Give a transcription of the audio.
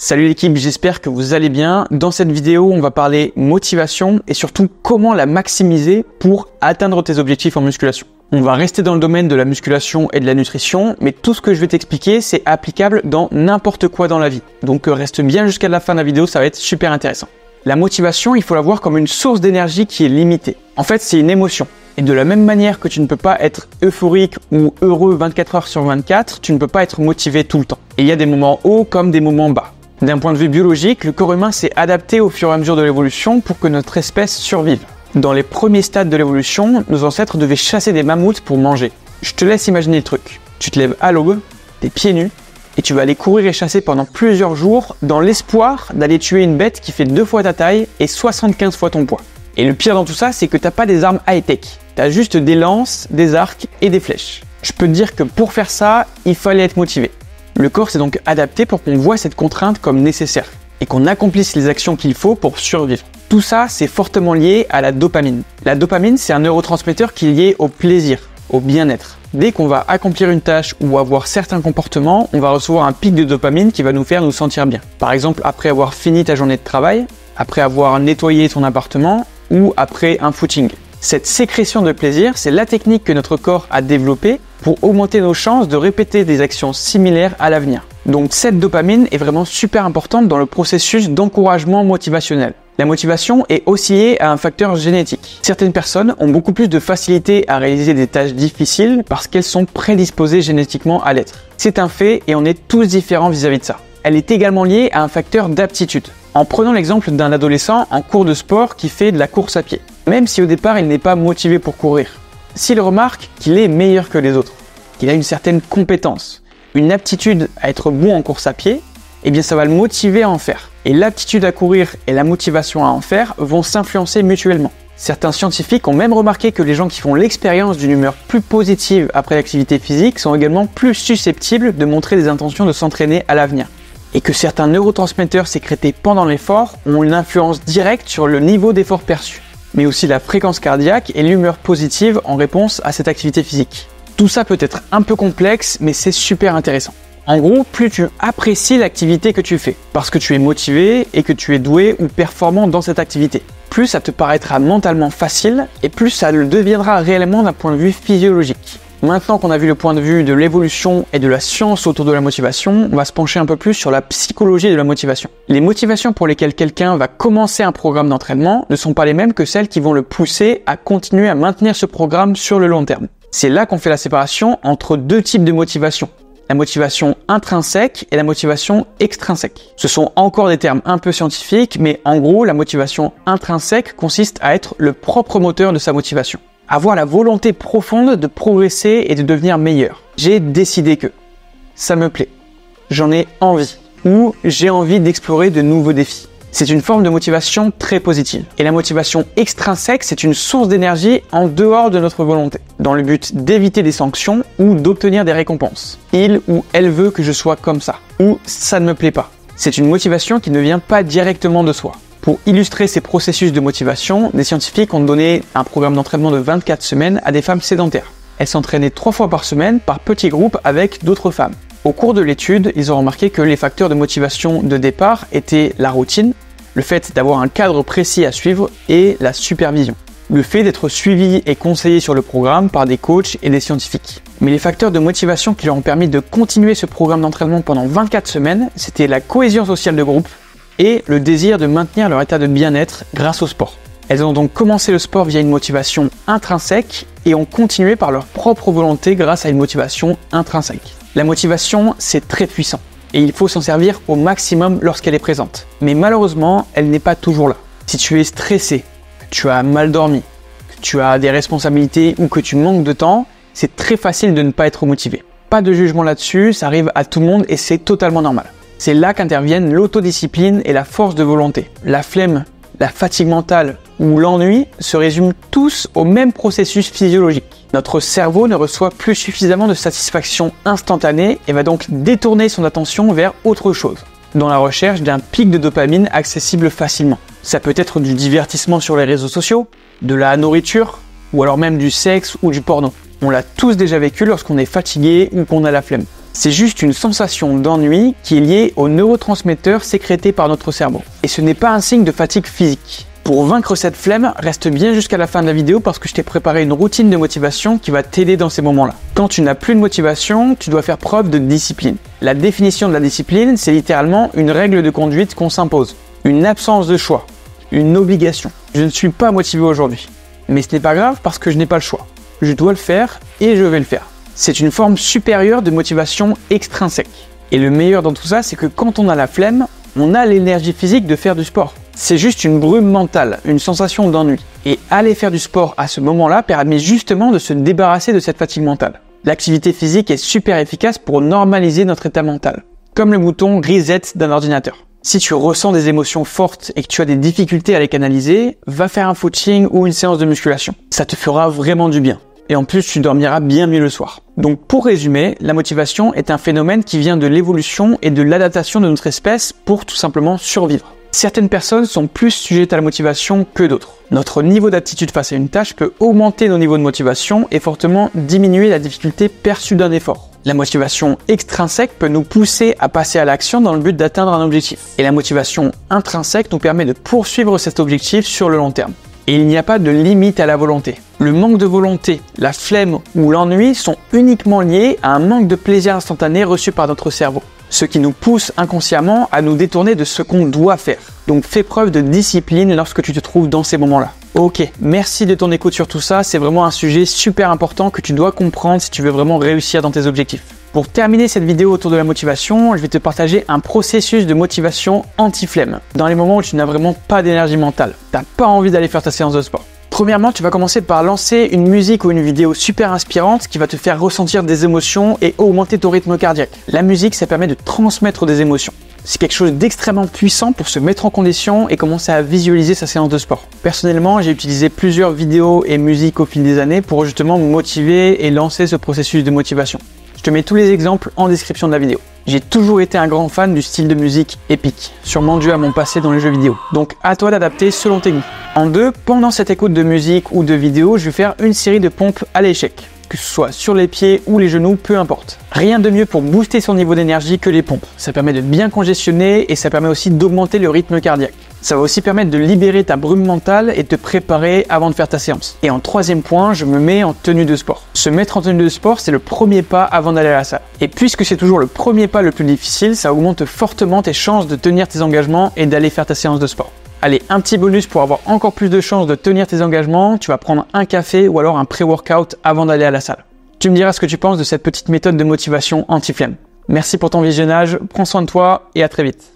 Salut l'équipe, j'espère que vous allez bien. Dans cette vidéo, on va parler motivation et surtout comment la maximiser pour atteindre tes objectifs en musculation. On va rester dans le domaine de la musculation et de la nutrition, mais tout ce que je vais t'expliquer, c'est applicable dans n'importe quoi dans la vie. Donc reste bien jusqu'à la fin de la vidéo, ça va être super intéressant. La motivation, il faut la voir comme une source d'énergie qui est limitée. En fait, c'est une émotion. Et de la même manière que tu ne peux pas être euphorique ou heureux 24 heures sur 24, tu ne peux pas être motivé tout le temps. Et il y a des moments hauts comme des moments bas. D'un point de vue biologique, le corps humain s'est adapté au fur et à mesure de l'évolution pour que notre espèce survive. Dans les premiers stades de l'évolution, nos ancêtres devaient chasser des mammouths pour manger. Je te laisse imaginer le truc. Tu te lèves à l'aube, t'es pieds nus, et tu vas aller courir et chasser pendant plusieurs jours dans l'espoir d'aller tuer une bête qui fait 2 fois ta taille et 75 fois ton poids. Et le pire dans tout ça, c'est que t'as pas des armes high-tech. T'as juste des lances, des arcs et des flèches. Je peux te dire que pour faire ça, il fallait être motivé. Le corps s'est donc adapté pour qu'on voit cette contrainte comme nécessaire et qu'on accomplisse les actions qu'il faut pour survivre. Tout ça, c'est fortement lié à la dopamine. La dopamine, c'est un neurotransmetteur qui est lié au plaisir, au bien-être. Dès qu'on va accomplir une tâche ou avoir certains comportements, on va recevoir un pic de dopamine qui va nous faire nous sentir bien. Par exemple, après avoir fini ta journée de travail, après avoir nettoyé ton appartement ou après un footing. Cette sécrétion de plaisir, c'est la technique que notre corps a développée pour augmenter nos chances de répéter des actions similaires à l'avenir. Donc cette dopamine est vraiment super importante dans le processus d'encouragement motivationnel. La motivation est aussi liée à un facteur génétique. Certaines personnes ont beaucoup plus de facilité à réaliser des tâches difficiles parce qu'elles sont prédisposées génétiquement à l'être. C'est un fait et on est tous différents vis-à-vis de ça. Elle est également liée à un facteur d'aptitude. En prenant l'exemple d'un adolescent en cours de sport qui fait de la course à pied. Même si au départ il n'est pas motivé pour courir, s'il remarque qu'il est meilleur que les autres, qu'il a une certaine compétence, une aptitude à être bon en course à pied, eh bien ça va le motiver à en faire. Et l'aptitude à courir et la motivation à en faire vont s'influencer mutuellement. Certains scientifiques ont même remarqué que les gens qui font l'expérience d'une humeur plus positive après l'activité physique sont également plus susceptibles de montrer des intentions de s'entraîner à l'avenir. Et que certains neurotransmetteurs sécrétés pendant l'effort ont une influence directe sur le niveau d'effort perçu, mais aussi la fréquence cardiaque et l'humeur positive en réponse à cette activité physique. Tout ça peut être un peu complexe, mais c'est super intéressant. En gros, plus tu apprécies l'activité que tu fais, parce que tu es motivé et que tu es doué ou performant dans cette activité, plus ça te paraîtra mentalement facile et plus ça le deviendra réellement d'un point de vue physiologique. Maintenant qu'on a vu le point de vue de l'évolution et de la science autour de la motivation, on va se pencher un peu plus sur la psychologie de la motivation. Les motivations pour lesquelles quelqu'un va commencer un programme d'entraînement ne sont pas les mêmes que celles qui vont le pousser à continuer à maintenir ce programme sur le long terme. C'est là qu'on fait la séparation entre deux types de motivation. La motivation intrinsèque et la motivation extrinsèque. Ce sont encore des termes un peu scientifiques, mais en gros, la motivation intrinsèque consiste à être le propre moteur de sa motivation. Avoir la volonté profonde de progresser et de devenir meilleur. J'ai décidé que ça me plaît, j'en ai envie, ou j'ai envie d'explorer de nouveaux défis. C'est une forme de motivation très positive. Et la motivation extrinsèque, c'est une source d'énergie en dehors de notre volonté, dans le but d'éviter des sanctions ou d'obtenir des récompenses. Il ou elle veut que je sois comme ça, ou ça ne me plaît pas. C'est une motivation qui ne vient pas directement de soi. Pour illustrer ces processus de motivation, des scientifiques ont donné un programme d'entraînement de 24 semaines à des femmes sédentaires. Elles s'entraînaient 3 fois par semaine par petits groupes avec d'autres femmes. Au cours de l'étude, ils ont remarqué que les facteurs de motivation de départ étaient la routine, le fait d'avoir un cadre précis à suivre et la supervision. Le fait d'être suivi et conseillé sur le programme par des coachs et des scientifiques. Mais les facteurs de motivation qui leur ont permis de continuer ce programme d'entraînement pendant 24 semaines, c'était la cohésion sociale de groupe, et le désir de maintenir leur état de bien-être grâce au sport. Elles ont donc commencé le sport via une motivation intrinsèque et ont continué par leur propre volonté grâce à une motivation intrinsèque. La motivation, c'est très puissant et il faut s'en servir au maximum lorsqu'elle est présente. Mais malheureusement, elle n'est pas toujours là. Si tu es stressé, que tu as mal dormi, que tu as des responsabilités ou que tu manques de temps, c'est très facile de ne pas être motivé. Pas de jugement là-dessus, ça arrive à tout le monde et c'est totalement normal. C'est là qu'interviennent l'autodiscipline et la force de volonté. La flemme, la fatigue mentale ou l'ennui se résument tous au même processus physiologique. Notre cerveau ne reçoit plus suffisamment de satisfaction instantanée et va donc détourner son attention vers autre chose, dans la recherche d'un pic de dopamine accessible facilement. Ça peut être du divertissement sur les réseaux sociaux, de la nourriture, ou alors même du sexe ou du porno. On l'a tous déjà vécu lorsqu'on est fatigué ou qu'on a la flemme. C'est juste une sensation d'ennui qui est liée aux neurotransmetteurs sécrétés par notre cerveau. Et ce n'est pas un signe de fatigue physique. Pour vaincre cette flemme, reste bien jusqu'à la fin de la vidéo parce que je t'ai préparé une routine de motivation qui va t'aider dans ces moments-là. Quand tu n'as plus de motivation, tu dois faire preuve de discipline. La définition de la discipline, c'est littéralement une règle de conduite qu'on s'impose. Une absence de choix. Une obligation. Je ne suis pas motivé aujourd'hui. Mais ce n'est pas grave parce que je n'ai pas le choix. Je dois le faire et je vais le faire. C'est une forme supérieure de motivation extrinsèque. Et le meilleur dans tout ça, c'est que quand on a la flemme, on a l'énergie physique de faire du sport. C'est juste une brume mentale, une sensation d'ennui. Et aller faire du sport à ce moment-là permet justement de se débarrasser de cette fatigue mentale. L'activité physique est super efficace pour normaliser notre état mental. Comme le bouton reset d'un ordinateur. Si tu ressens des émotions fortes et que tu as des difficultés à les canaliser, va faire un footing ou une séance de musculation. Ça te fera vraiment du bien. Et en plus, tu dormiras bien mieux le soir. Donc pour résumer, la motivation est un phénomène qui vient de l'évolution et de l'adaptation de notre espèce pour tout simplement survivre. Certaines personnes sont plus sujettes à la motivation que d'autres. Notre niveau d'aptitude face à une tâche peut augmenter nos niveaux de motivation et fortement diminuer la difficulté perçue d'un effort. La motivation extrinsèque peut nous pousser à passer à l'action dans le but d'atteindre un objectif. Et la motivation intrinsèque nous permet de poursuivre cet objectif sur le long terme. Et il n'y a pas de limite à la volonté. Le manque de volonté, la flemme ou l'ennui sont uniquement liés à un manque de plaisir instantané reçu par notre cerveau. Ce qui nous pousse inconsciemment à nous détourner de ce qu'on doit faire. Donc fais preuve de discipline lorsque tu te trouves dans ces moments-là. Ok, merci de ton écoute sur tout ça, c'est vraiment un sujet super important que tu dois comprendre si tu veux vraiment réussir dans tes objectifs. Pour terminer cette vidéo autour de la motivation, je vais te partager un processus de motivation anti-flemme. Dans les moments où tu n'as vraiment pas d'énergie mentale, t'as pas envie d'aller faire ta séance de sport. Premièrement, tu vas commencer par lancer une musique ou une vidéo super inspirante qui va te faire ressentir des émotions et augmenter ton rythme cardiaque. La musique, ça permet de transmettre des émotions. C'est quelque chose d'extrêmement puissant pour se mettre en condition et commencer à visualiser sa séance de sport. Personnellement, j'ai utilisé plusieurs vidéos et musiques au fil des années pour justement me motiver et lancer ce processus de motivation. Je te mets tous les exemples en description de la vidéo. J'ai toujours été un grand fan du style de musique épique, sûrement dû à mon passé dans les jeux vidéo. Donc à toi d'adapter selon tes goûts. En deux, pendant cette écoute de musique ou de vidéo, je vais faire une série de pompes à l'échec. Que ce soit sur les pieds ou les genoux, peu importe. Rien de mieux pour booster son niveau d'énergie que les pompes. Ça permet de bien congestionner et ça permet aussi d'augmenter le rythme cardiaque. Ça va aussi permettre de libérer ta brume mentale et de te préparer avant de faire ta séance. Et en troisième point, je me mets en tenue de sport. Se mettre en tenue de sport, c'est le premier pas avant d'aller à la salle. Et puisque c'est toujours le premier pas le plus difficile, ça augmente fortement tes chances de tenir tes engagements et d'aller faire ta séance de sport. Allez, un petit bonus pour avoir encore plus de chances de tenir tes engagements, tu vas prendre un café ou alors un pré-workout avant d'aller à la salle. Tu me diras ce que tu penses de cette petite méthode de motivation anti-flemme. Merci pour ton visionnage, prends soin de toi et à très vite.